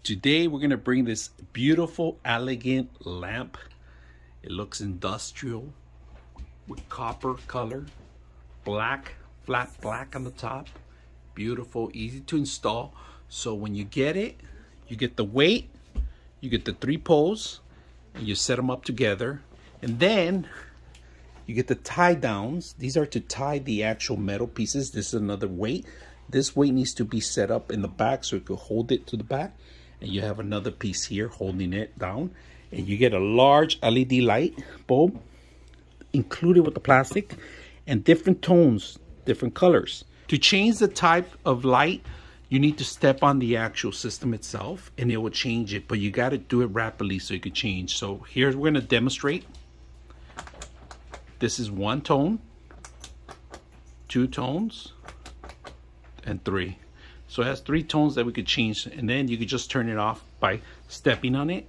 Today we're going to bring this beautiful, elegant lamp. It looks industrial with copper color, black, flat black on the top. Beautiful, easy to install. So when you get it, you get the weight, you get the 3 poles, and you set them up together. And then you get the tie downs. These are to tie the actual metal pieces. This is another weight. This weight needs to be set up in the back so it could hold it to the back. And you have another piece here holding it down. And you get a large LED light bulb included with the plastic and different tones, different colors. To change the type of light, you need to step on the actual system itself and it will change it. But you got to do it rapidly so you can change. So here we're going to demonstrate. This is 1 tone, 2 tones, and 3. So it has 3 tones that we could change, and then you could just turn it off by stepping on it